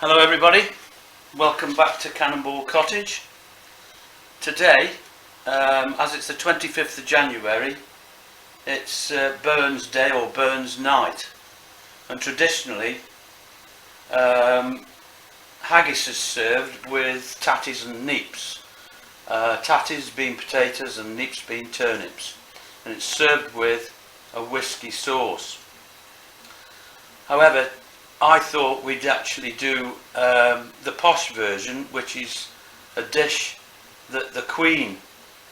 Hello everybody, welcome back to Cannonball Cottage. Today, as it's the 25th of January, it's Burns Day or Burns Night, and traditionally haggis is served with tatties and neeps. Tatties being potatoes and neeps being turnips, and it's served with a whisky sauce. However, I thought we'd actually do the posh version, which is a dish that the Queen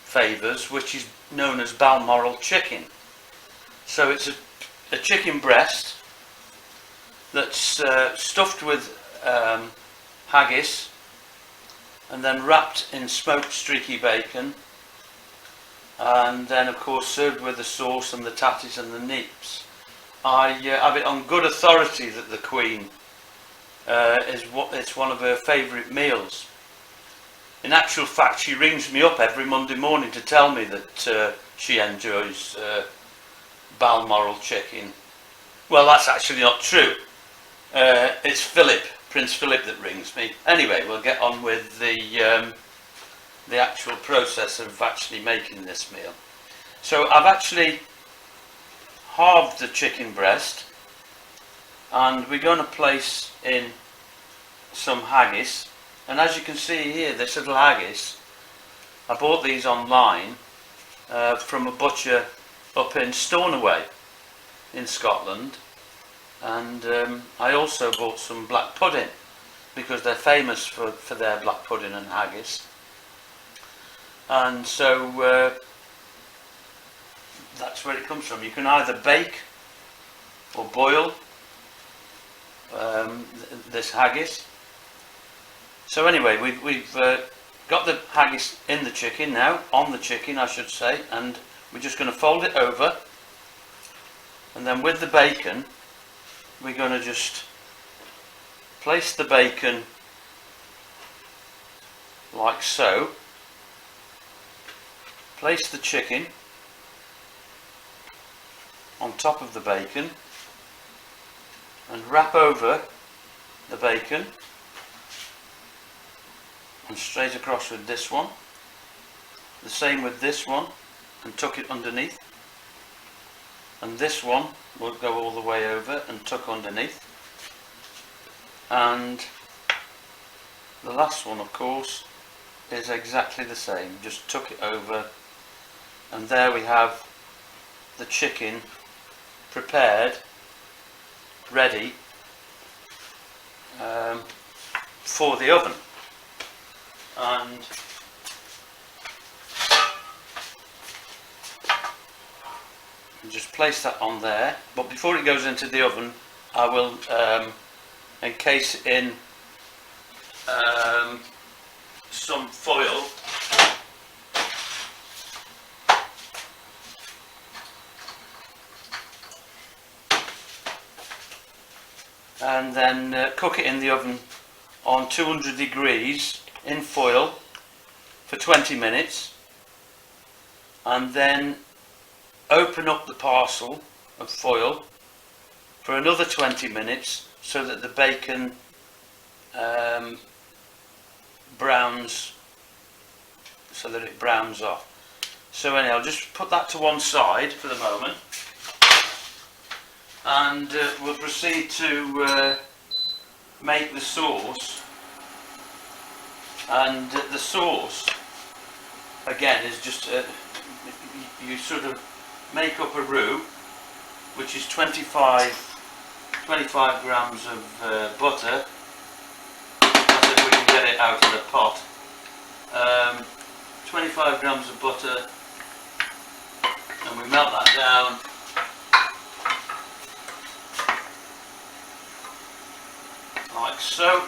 favours, which is known as Balmoral chicken. So it's a chicken breast that's stuffed with haggis and then wrapped in smoked streaky bacon, and then of course served with the sauce and the tatties and the neeps. I have it on good authority that the Queen it's one of her favourite meals. In actual fact, she rings me up every Monday morning to tell me that she enjoys Balmoral chicken. Well, that's actually not true. It's Philip, Prince Philip, that rings me. Anyway, we'll get on with the actual process of actually making this meal. So I've actually halved the chicken breast, and we're going to place in some haggis. And as you can see here, this little haggis, I bought these online from a butcher up in Stornoway in Scotland, and I also bought some black pudding because they're famous for their black pudding and haggis. And so that's where it comes from. You can either bake or boil this haggis. So anyway, we've got the haggis in the chicken now, on the chicken I should say, and we're just going to fold it over, and then with the bacon we're going to just place the bacon like so, place the chicken on top of the bacon and wrap over the bacon and straight across with this one. The same with this one, and tuck it underneath, and this one will go all the way over and tuck underneath, and the last one of course is exactly the same, just tuck it over, and there we have the chicken prepared, ready for the oven. And just place that on there, but before it goes into the oven I will encase it in some foil, and then cook it in the oven on 200 degrees in foil for 20 minutes, and then open up the parcel of foil for another 20 minutes so that the bacon browns, so that it browns off. So anyhow, I'll just put that to one side for the moment, and we'll proceed to make the sauce. And the sauce again is just you sort of make up a roux, which is 25 grams of butter, as if we can get it out of the pot. 25 grams of butter, and we melt that down. Like so.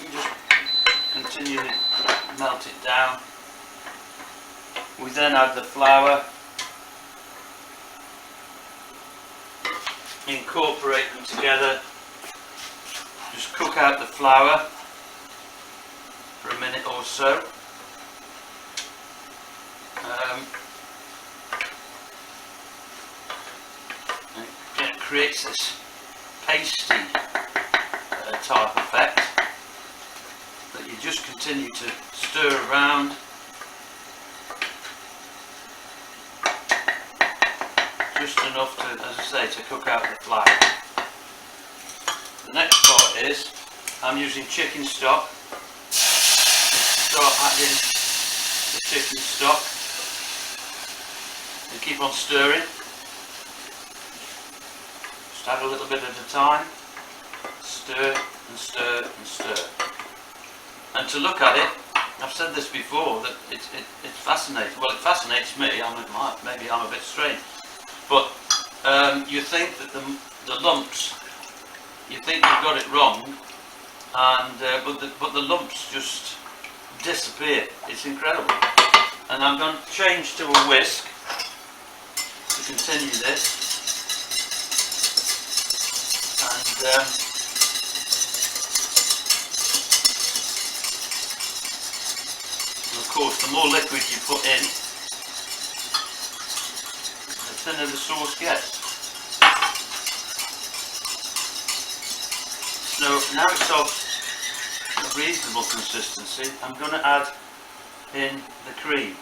You just continue to melt it down. We then add the flour, incorporate them together, just cook out the flour for a minute or so. It creates this pasty type effect. just continue to stir around. Just enough to, as I say, to cook out the flag. The next part is I'm using chicken stock. Start adding the chicken stock and keep on stirring. Just add a little bit at a time. Stir and stir and stir. And to look at it, I've said this before, that it's fascinating. Well, it fascinates me. Maybe I'm a bit strange, but you think that the lumps, you think you've got it wrong, and but the lumps just disappear. It's incredible. And I'm going to change to a whisk to continue this. And of course, the more liquid you put in, the thinner the sauce gets. So now it's of a reasonable consistency. I'm going to add in the cream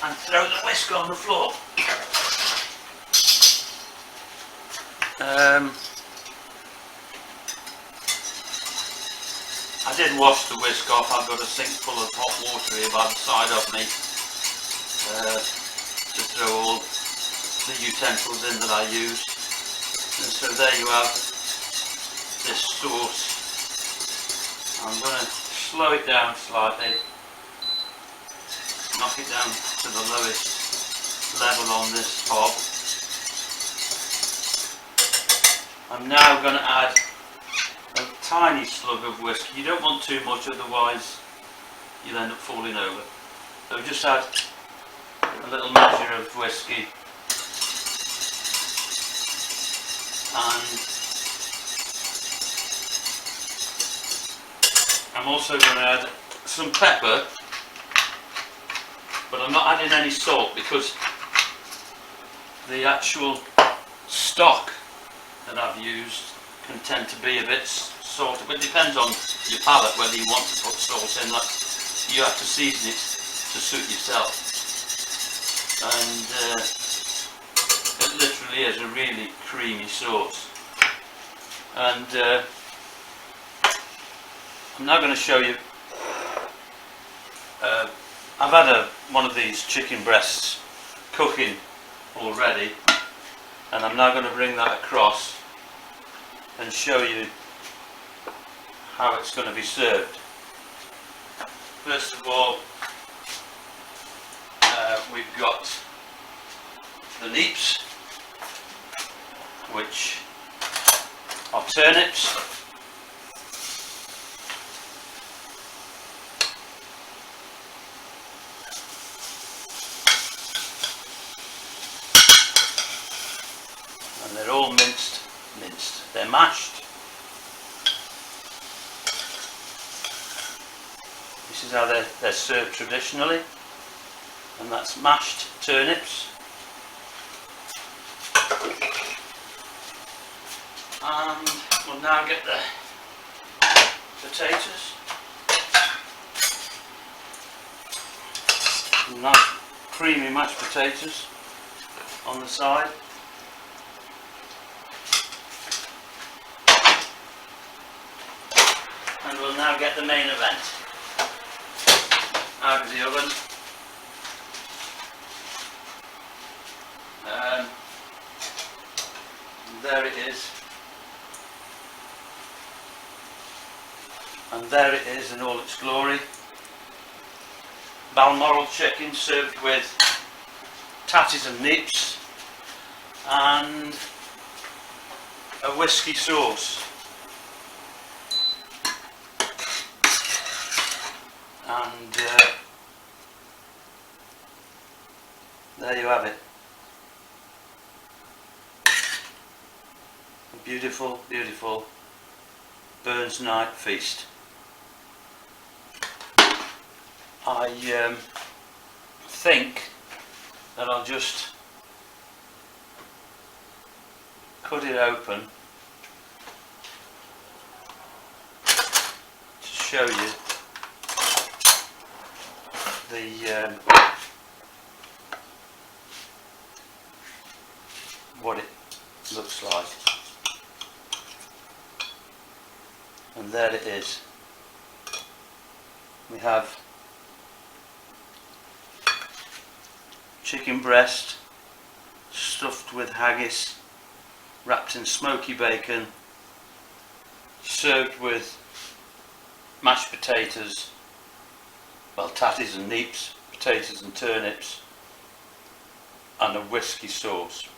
and throw the whisk on the floor. I did wash the whisk off. I've got a sink full of hot water here by the side of me to throw all the utensils in that I use. And so there you have this sauce. I'm going to slow it down slightly, knock it down to the lowest level on this hob. I'm now going to add a tiny slug of whiskey. You don't want too much, otherwise you'll end up falling over. So just add a little measure of whiskey, and I'm also going to add some pepper, but I'm not adding any salt because the actual stock that I've used can tend to be a bit salty, but it depends on your palate whether you want to put salt in. That you have to season it to suit yourself, and it literally is a really creamy sauce. And I'm now going to show you. I've had one of these chicken breasts cooking already, and I'm now going to bring that across and show you how it's going to be served. First of all, we've got the neeps, which are turnips. And they're all minced. They're mashed. This is how they're served traditionally, and that's mashed turnips. And we'll now get the potatoes. Nice creamy mashed potatoes on the side. And we'll now get the main event out of the oven. There it is. And there it is in all its glory. Balmoral chicken served with tatties and neeps and a whisky sauce. And there you have it. A beautiful, beautiful Burns night feast. I think that I'll just cut it open show you the what it looks like. And there it is. We have chicken breast stuffed with haggis, wrapped in smoky bacon, served with mashed potatoes, well, tatties and neeps, potatoes and turnips, and a whisky sauce.